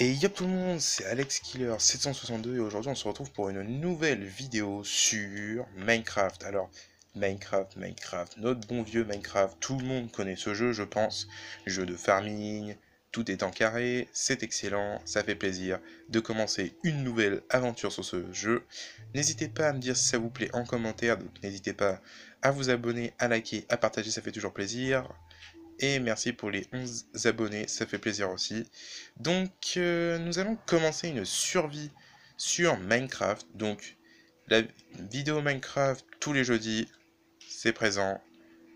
Et yop tout le monde, c'est Alex Killer 762 et aujourd'hui on se retrouve pour une nouvelle vidéo sur Minecraft. Alors, Minecraft, notre bon vieux Minecraft, tout le monde connaît ce jeu je pense. Jeu de farming, tout est en carré, c'est excellent, ça fait plaisir de commencer une nouvelle aventure sur ce jeu. N'hésitez pas à me dire si ça vous plaît en commentaire, donc n'hésitez pas à vous abonner, à liker, à partager, ça fait toujours plaisir. Et merci pour les 11 abonnés, ça fait plaisir aussi. Donc, nous allons commencer une survie sur Minecraft. Donc, la vidéo Minecraft tous les jeudis, c'est présent.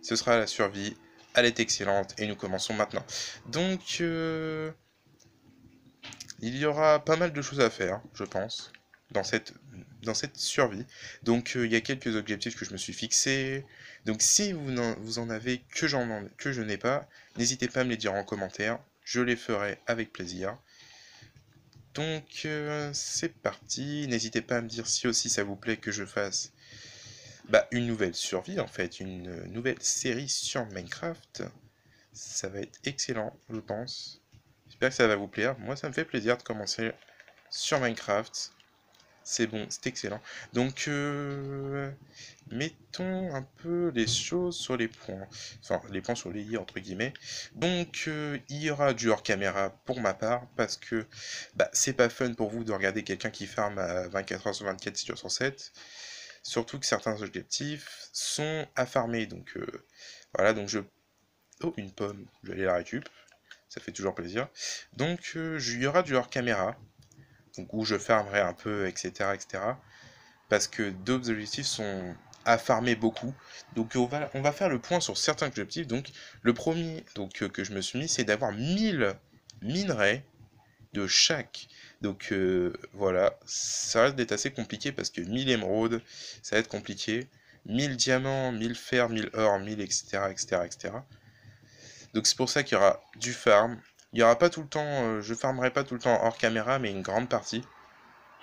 Ce sera la survie. Elle est excellente et nous commençons maintenant. Donc, il y aura pas mal de choses à faire, je pense, dans cette survie. Donc, il y a quelques objectifs que je me suis fixés. Donc, si vous en avez que je n'ai pas, n'hésitez pas à me les dire en commentaire. Je les ferai avec plaisir. Donc, c'est parti. N'hésitez pas à me dire si aussi ça vous plaît que je fasse une nouvelle survie, en fait, une nouvelle série sur Minecraft. Ça va être excellent, je pense. J'espère que ça va vous plaire. Moi, ça me fait plaisir de commencer sur Minecraft. C'est bon, c'est excellent. Donc, mettons un peu les choses sur les points. Enfin, les points sur les i, entre guillemets. Donc, il y aura du hors-caméra pour ma part, parce que c'est pas fun pour vous de regarder quelqu'un qui farme à 24 heures sur 24, 6 jours sur 7. Surtout que certains objectifs sont à farmer. Donc, voilà, donc je... Oh, une pomme, je vais aller la récup. Ça fait toujours plaisir. Donc, il y aura du hors-caméra. Donc, où je farmerai un peu, etc., etc. Parce que d'autres objectifs sont à farmer beaucoup. Donc, on va faire le point sur certains objectifs. Donc, le premier que je me suis mis, c'est d'avoir 1000 minerais de chaque. Donc, voilà, ça risque d'être assez compliqué parce que 1000 émeraudes, ça va être compliqué. 1000 diamants, 1000 fer, 1000 or, 1000, etc., etc., etc. Donc c'est pour ça qu'il y aura du farm. Il y aura pas tout le temps, je farmerai pas tout le temps hors caméra, mais une grande partie.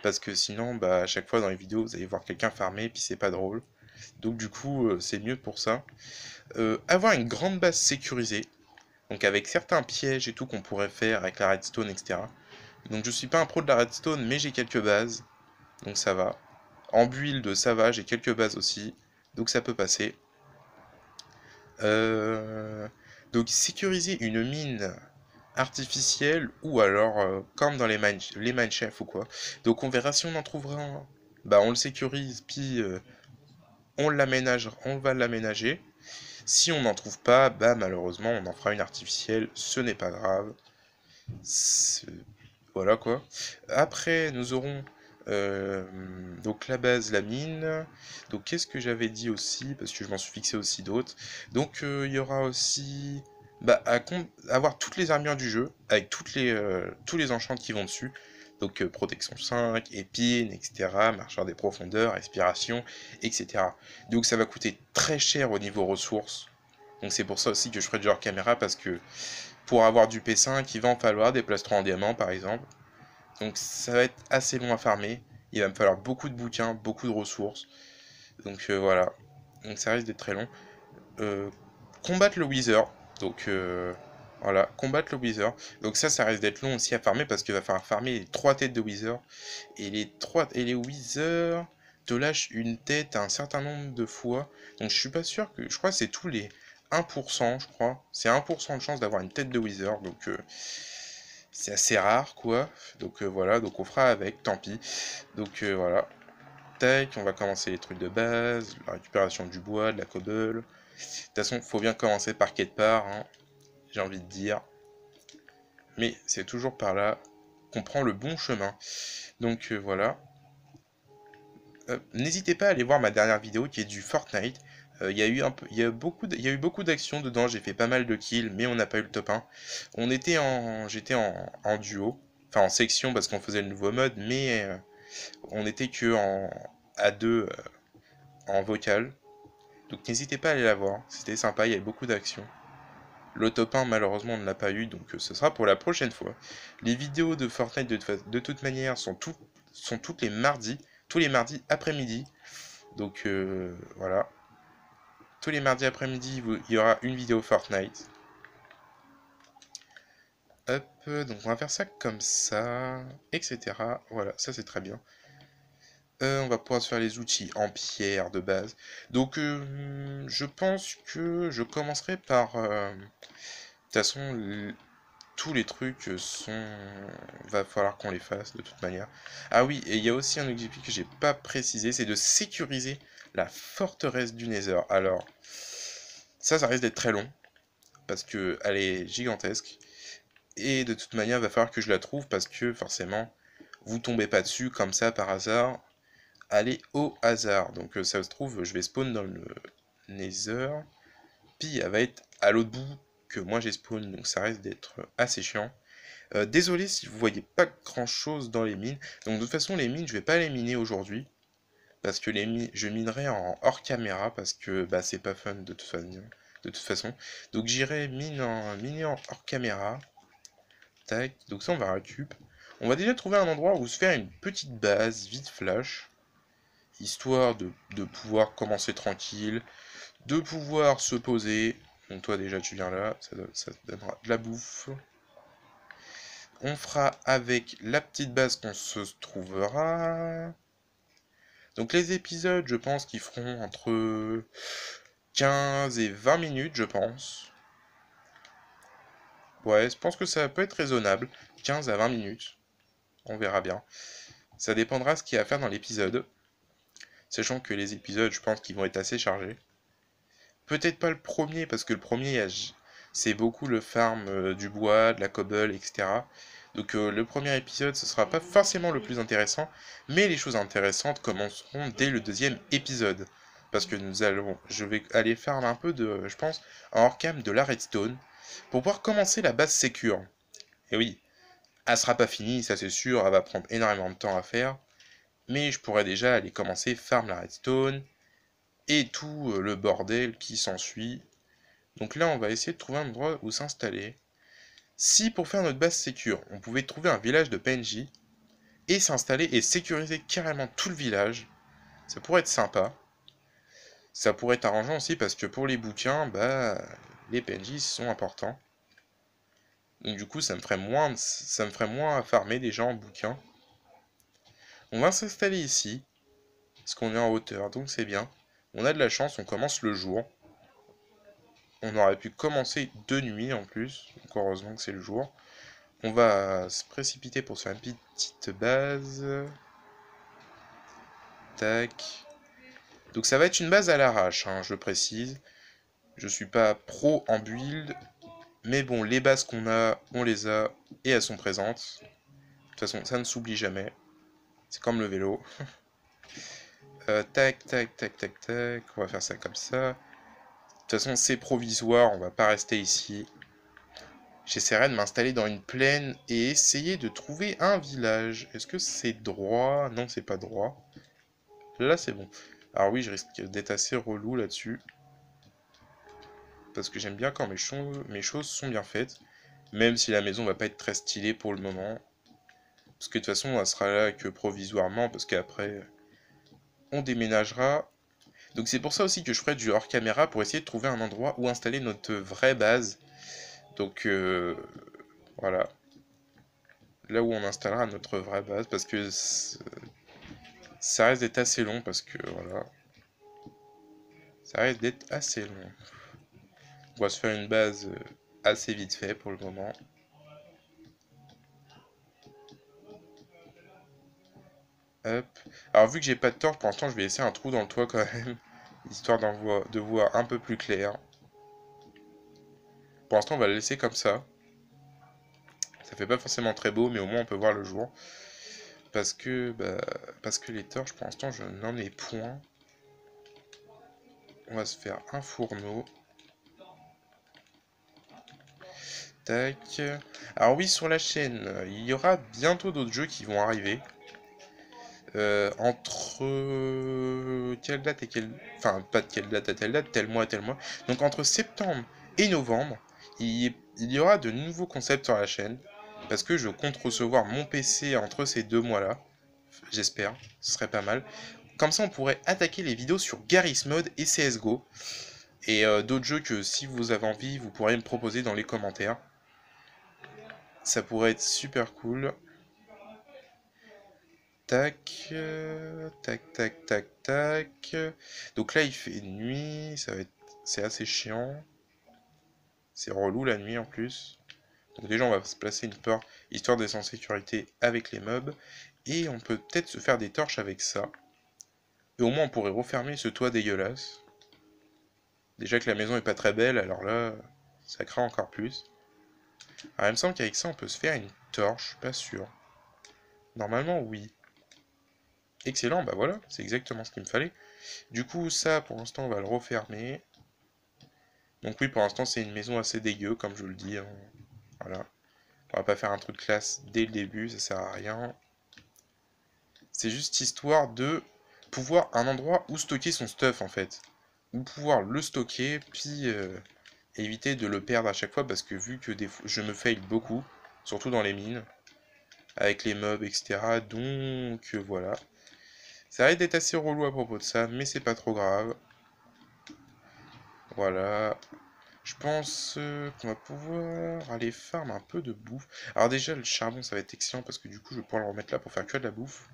Parce que sinon, à chaque fois dans les vidéos, vous allez voir quelqu'un farmer, puis c'est pas drôle. Donc du coup, c'est mieux pour ça. Avoir une grande base sécurisée, donc avec certains pièges et tout qu'on pourrait faire avec la redstone, etc. Donc je suis pas un pro de la redstone, mais j'ai quelques bases, donc ça va. En build, ça va, j'ai quelques bases aussi, donc ça peut passer. Euh, Donc sécuriser une mine artificielle ou alors comme dans les Minechef ou quoi. Donc on verra si on en trouvera un. On le sécurise puis on va l'aménager. Si on n'en trouve pas, malheureusement on en fera une artificielle, ce n'est pas grave. Voilà quoi. Après nous aurons euh, donc la base, la mine. Donc qu'est-ce que j'avais dit aussi, parce que je m'en suis fixé aussi d'autres. Donc il y aura aussi avoir toutes les armures du jeu, avec tous les enchants qui vont dessus. Donc protection 5, épine, etc. Marcheur des profondeurs, respiration, etc. Donc ça va coûter très cher au niveau ressources. Donc c'est pour ça aussi que je ferai du hors caméra, parce que pour avoir du P5, il va en falloir des plastrons en diamant par exemple. Donc ça va être assez long à farmer. Il va me falloir beaucoup de bouquins, beaucoup de ressources. Donc voilà. Donc ça risque d'être très long. Euh, Combattre le Wither. Donc voilà, combattre le Wither. Donc ça risque d'être long aussi à farmer parce qu'il va falloir farmer les 3 têtes de Wither. Et les Wither te lâchent une tête un certain nombre de fois. Donc je suis pas sûr que. Je crois que c'est tous les 1%, je crois. C'est 1% de chance d'avoir une tête de Wither. Donc c'est assez rare quoi. Donc voilà, donc on fera avec, tant pis. Donc voilà. Tac, on va commencer les trucs de base, la récupération du bois, de la cobble. De toute façon, faut bien commencer par quelque part, hein, j'ai envie de dire. Mais c'est toujours par là qu'on prend le bon chemin. Donc voilà. N'hésitez pas à aller voir ma dernière vidéo qui est du Fortnite. Il y a eu il y a eu beaucoup d'actions dedans. J'ai fait pas mal de kills, mais on n'a pas eu le top 1. J'étais en duo, enfin en section parce qu'on faisait le nouveau mode, mais on était que à deux en vocal. Donc n'hésitez pas à aller la voir. C'était sympa, il y avait beaucoup d'actions. Le top 1, malheureusement, on ne l'a pas eu, donc ce sera pour la prochaine fois. Les vidéos de Fortnite, de toute manière, sont toutes les mardis, tous les mardis après-midi. Donc voilà. Tous les mardis après-midi, il y aura une vidéo Fortnite. Hop, donc on va faire ça comme ça, etc. Voilà, ça c'est très bien. On va pouvoir se faire les outils en pierre de base. Donc je pense que je commencerai par... de toute façon, tous les trucs sont... va falloir qu'on les fasse de toute manière. Ah oui, et il y a aussi un objectif que j'ai pas précisé, c'est de sécuriser la forteresse du Nether. Alors, ça risque d'être très long, parce que elle est gigantesque. Et de toute manière, il va falloir que je la trouve, parce que forcément, vous tombez pas dessus comme ça par hasard. Allez au hasard. Donc ça se trouve, je vais spawn dans le Nether. Puis elle va être à l'autre bout que moi j'ai spawn, donc ça risque d'être assez chiant. Désolé si vous voyez pas grand chose dans les mines. Donc de toute façon les mines je vais pas les miner aujourd'hui. Parce que je minerai en hors caméra parce que bah, c'est pas fun de toute façon. Donc j'irai miner en hors caméra. Tac, donc ça on va récup. On va déjà trouver un endroit où se faire une petite base vite flash. Histoire de pouvoir commencer tranquille. De pouvoir se poser. Donc toi déjà tu viens là, ça te donnera de la bouffe. On fera avec la petite base qu'on se trouvera. Donc les épisodes, je pense qu'ils feront entre 15 et 20 minutes, je pense. Ouais, je pense que ça peut être raisonnable. 15 à 20 minutes. On verra bien. Ça dépendra ce qu'il y a à faire dans l'épisode. Sachant que les épisodes, je pense qu'ils vont être assez chargés. Peut-être pas le premier, parce que le premier, c'est beaucoup le farm du bois, de la cobble, etc. Donc le premier épisode, ce sera pas forcément le plus intéressant, mais les choses intéressantes commenceront dès le deuxième épisode. Parce que je vais aller faire un peu de, je pense, en hors-cam de la redstone, pour pouvoir commencer la base sécure. Et oui, elle sera pas finie, ça c'est sûr, elle va prendre énormément de temps à faire, mais je pourrais déjà aller commencer farm la redstone, et tout le bordel qui s'ensuit. Donc là, on va essayer de trouver un endroit où s'installer. Si pour faire notre base sécure, on pouvait trouver un village de PNJ et s'installer et sécuriser carrément tout le village, ça pourrait être sympa. Ça pourrait être arrangeant aussi parce que pour les bouquins, bah, les PNJ sont importants. Donc du coup, ça me ferait moins à farmer des gens en bouquins. On va s'installer ici, parce qu'on est en hauteur, donc c'est bien. On a de la chance, on commence le jour. On aurait pu commencer de nuit en plus, donc heureusement que c'est le jour. On va se précipiter pour se faire une petite base. Tac. Donc ça va être une base à l'arrache, hein, je précise. Je suis pas pro en build, mais bon, les bases qu'on a, on les a et elles sont présentes. De toute façon, ça ne s'oublie jamais. C'est comme le vélo. Tac, tac, tac, tac, tac. On va faire ça comme ça. De toute façon, c'est provisoire, on va pas rester ici. J'essaierai de m'installer dans une plaine et essayer de trouver un village. Est-ce que c'est droit? Non, c'est pas droit. Là, c'est bon. Alors oui, je risque d'être assez relou là-dessus. Parce que j'aime bien quand mes choses sont bien faites. Même si la maison va pas être très stylée pour le moment. Parce que de toute façon, elle sera là que provisoirement. Parce qu'après, on déménagera. Donc c'est pour ça aussi que je ferai du hors caméra. Pour essayer de trouver un endroit où installer notre vraie base. Donc voilà. Là où on installera notre vraie base. Parce que ça risque d'être assez long. Parce que voilà. Ça risque d'être assez long. On va se faire une base assez vite fait pour le moment. Hop. Alors vu que j'ai pas de torche, pour l'instant je vais laisser un trou dans le toit quand même. Histoire de voir un peu plus clair. Pour l'instant on va le laisser comme ça. Ça fait pas forcément très beau, mais au moins on peut voir le jour. Parce que les torches pour l'instant je n'en ai point. On va se faire un fourneau. Tac. Alors oui, sur la chaîne, il y aura bientôt d'autres jeux qui vont arriver. Entre quelle date et quelle... Enfin, pas de quelle date à telle date, tel mois à tel mois. Donc entre septembre et novembre, il y aura de nouveaux concepts sur la chaîne. Parce que je compte recevoir mon PC entre ces 2 mois-là. J'espère, ce serait pas mal. Comme ça, on pourrait attaquer les vidéos sur Garry's Mod et CSGO. Et d'autres jeux que si vous avez envie, vous pourrez me proposer dans les commentaires. Ça pourrait être super cool. Tac, tac, tac, tac, tac. Donc là, il fait nuit, ça va être... C'est assez chiant. C'est relou la nuit en plus. Donc déjà, on va se placer une porte, histoire d'être en sécurité avec les mobs. Et on peut peut-être se faire des torches avec ça. Et au moins, on pourrait refermer ce toit dégueulasse. Déjà que la maison est pas très belle, alors là, ça craint encore plus. Alors, il me semble qu'avec ça, on peut se faire une torche, pas sûr. Normalement, oui. Excellent, bah voilà, c'est exactement ce qu'il me fallait. Du coup, ça, pour l'instant, on va le refermer. Donc oui, pour l'instant, c'est une maison assez dégueu, comme je vous le dis. Hein. Voilà. On va pas faire un truc classe dès le début, ça sert à rien. C'est juste histoire de pouvoir un endroit où stocker son stuff, en fait. Ou pouvoir le stocker, puis éviter de le perdre à chaque fois, parce que vu que je me fail beaucoup, surtout dans les mines, avec les mobs, etc. Donc voilà. Ça risque d'être assez relou à propos de ça, mais c'est pas trop grave. Voilà. Je pense qu'on va pouvoir aller farm un peu de bouffe. Alors déjà, le charbon, ça va être excellent parce que du coup, je vais pouvoir le remettre là pour faire que de la bouffe.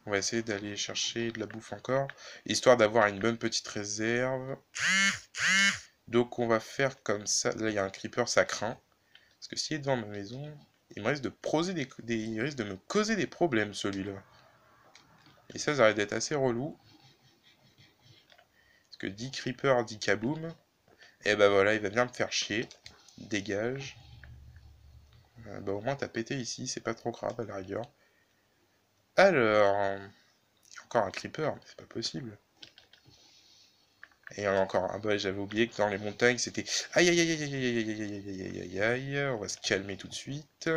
On va essayer d'aller chercher de la bouffe encore, histoire d'avoir une bonne petite réserve. Donc on va faire comme ça. Là, il y a un creeper, ça craint. Parce que s'il est devant ma maison, il me risque de, il risque de me causer des problèmes, celui-là. Et ça risque d'être assez relou. Parce que dit creeper, dit kaboom. Et bah voilà, il va venir me faire chier. Dégage. Bah au moins t'as pété ici, c'est pas trop grave à la rigueur. Alors, il y a encore un creeper, mais c'est pas possible. Et il y en a encore un. Bah j'avais oublié que dans les montagnes c'était... Aïe aïe aïe aïe aïe aïe aïe aïe aïe aïe aïe aïe. On va se calmer tout de suite.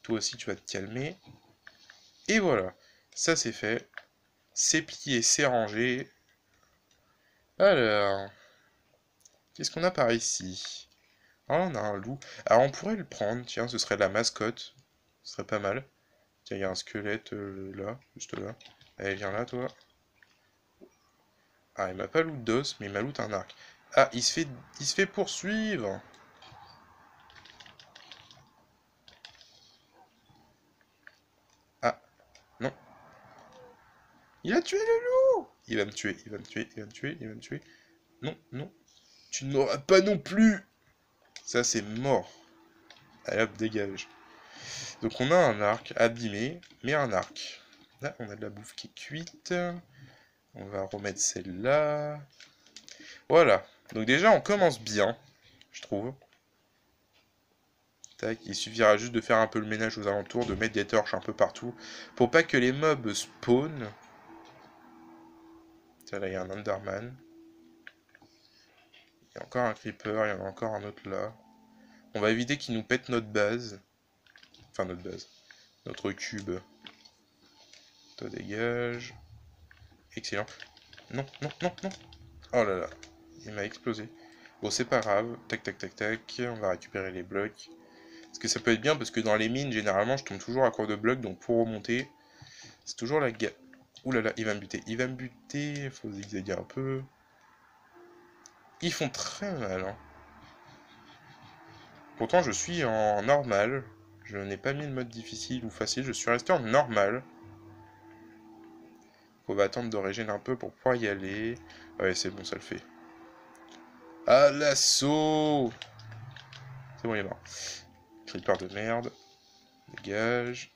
Toi aussi tu vas te calmer. Et voilà, ça c'est fait. C'est plié, c'est rangé. Alors, qu'est-ce qu'on a par ici? Ah, on a un loup. Alors on pourrait le prendre, tiens, ce serait la mascotte. Ce serait pas mal. Tiens, il y a un squelette là, juste là. Allez, viens là, toi. Ah, il m'a pas loot d'os, mais il m'a loot un arc. Ah, il se fait poursuivre. Ah, non. Il a tué le loup. Il va me tuer, il va me tuer, il va me tuer, il va me tuer. Non, non. Tu ne m'auras pas non plus. Ça, c'est mort. Allez hop, dégage. Donc on a un arc abîmé, mais un arc. Là, on a de la bouffe qui est cuite. On va remettre celle-là. Voilà. Donc déjà, on commence bien, je trouve. Tac, il suffira juste de faire un peu le ménage aux alentours, de mettre des torches un peu partout, pour pas que les mobs spawnent. Tiens, là, il y a un Enderman. Il y a encore un Creeper, il y en a encore un autre là. On va éviter qu'il nous pète notre base. Enfin, notre base. Notre cube. Toi, dégage. Excellent. Non, non, non, non. Oh là là. Il m'a explosé. Bon, c'est pas grave. Tac, tac, tac, tac. On va récupérer les blocs. Parce que ça peut être bien, parce que dans les mines, généralement, je tombe toujours à court de blocs. Donc, pour remonter, c'est toujours la galère. Ouh là là, il va me buter. Il va me buter. Faut zigzaguer un peu. Ils font très mal, hein. Pourtant, je suis en normal. Je n'ai pas mis le mode difficile ou facile. Je suis resté en normal. On va attendre de régénérer un peu pour pouvoir y aller. Ouais, c'est bon, ça le fait. À l'assaut! C'est bon, il est mort. Creeper de merde. Dégage.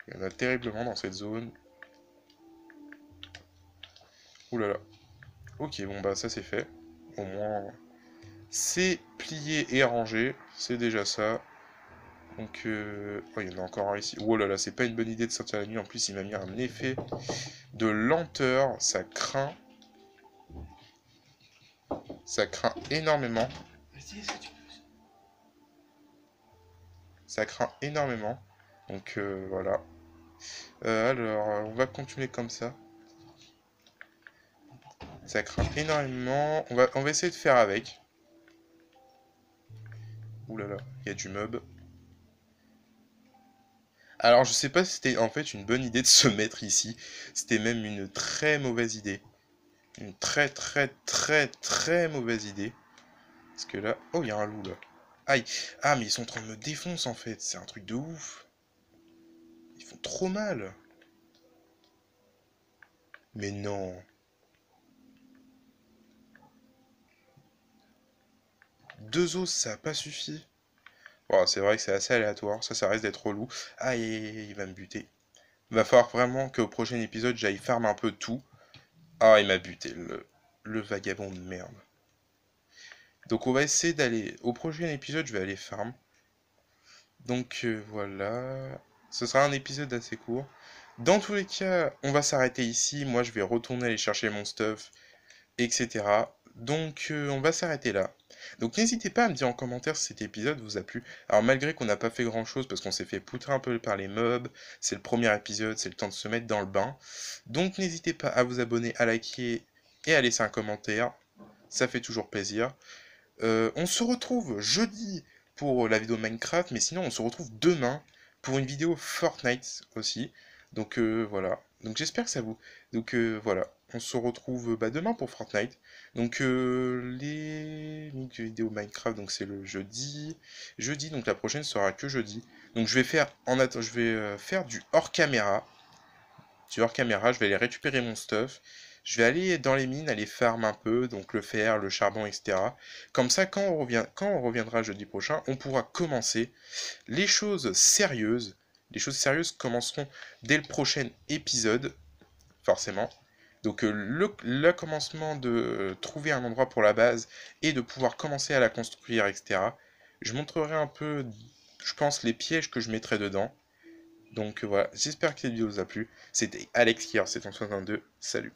Il y en a terriblement dans cette zone. Ouh là là. Ok, bon bah ça c'est fait. Au moins, c'est plié et rangé. C'est déjà ça. Donc, oh, il y en a encore un ici. Oh là là, c'est pas une bonne idée de sortir la nuit. En plus, il m'a mis un effet de lenteur. Ça craint. Ça craint énormément. Ça craint énormément. Donc, voilà. Alors, on va continuer comme ça. Ça craint énormément. On va essayer de faire avec. Ouh là là, il y a du mob. Alors, je sais pas si c'était en fait une bonne idée de se mettre ici. C'était même une très mauvaise idée. Une très très très très mauvaise idée. Parce que là... Oh, il y a un loup là. Aïe. Ah, mais ils sont en train de me défoncer en fait. C'est un truc de ouf. Ils font trop mal. Mais non. Deux os, ça a pas suffi. Bon, c'est vrai que c'est assez aléatoire. Ça reste d'être relou. Aïe, aïe, aïe, il va me buter. Il va falloir vraiment qu'au prochain épisode, j'aille farm un peu tout. Ah, il m'a buté, le vagabond de merde. Donc on va essayer d'aller... Au prochain épisode, je vais aller farm. Donc voilà. Ce sera un épisode assez court. Dans tous les cas, on va s'arrêter ici. Moi, je vais retourner aller chercher mon stuff, etc. Donc on va s'arrêter là. Donc n'hésitez pas à me dire en commentaire si cet épisode vous a plu. Alors malgré qu'on n'a pas fait grand chose parce qu'on s'est fait poutrer un peu par les mobs, c'est le premier épisode, c'est le temps de se mettre dans le bain. Donc n'hésitez pas à vous abonner, à liker et à laisser un commentaire. Ça fait toujours plaisir. On se retrouve jeudi pour la vidéo Minecraft, mais sinon on se retrouve demain pour une vidéo Fortnite aussi. Donc voilà. Donc j'espère que ça vous... Donc voilà. On se retrouve demain pour Fortnite. Donc les vidéos Minecraft, donc c'est le jeudi. Jeudi, donc la prochaine sera que jeudi. Donc je vais faire je vais faire du hors caméra. Du hors caméra, je vais aller récupérer mon stuff. Je vais aller dans les mines, aller farm un peu, donc le fer, le charbon, etc. Comme ça, quand on reviendra jeudi prochain, on pourra commencer les choses sérieuses. Les choses sérieuses commenceront dès le prochain épisode, forcément. Donc le commencement de trouver un endroit pour la base et de pouvoir commencer à la construire, etc. Je montrerai un peu, je pense, les pièges que je mettrai dedans. Donc voilà, j'espère que cette vidéo vous a plu. C'était Alex qui a 762. Salut.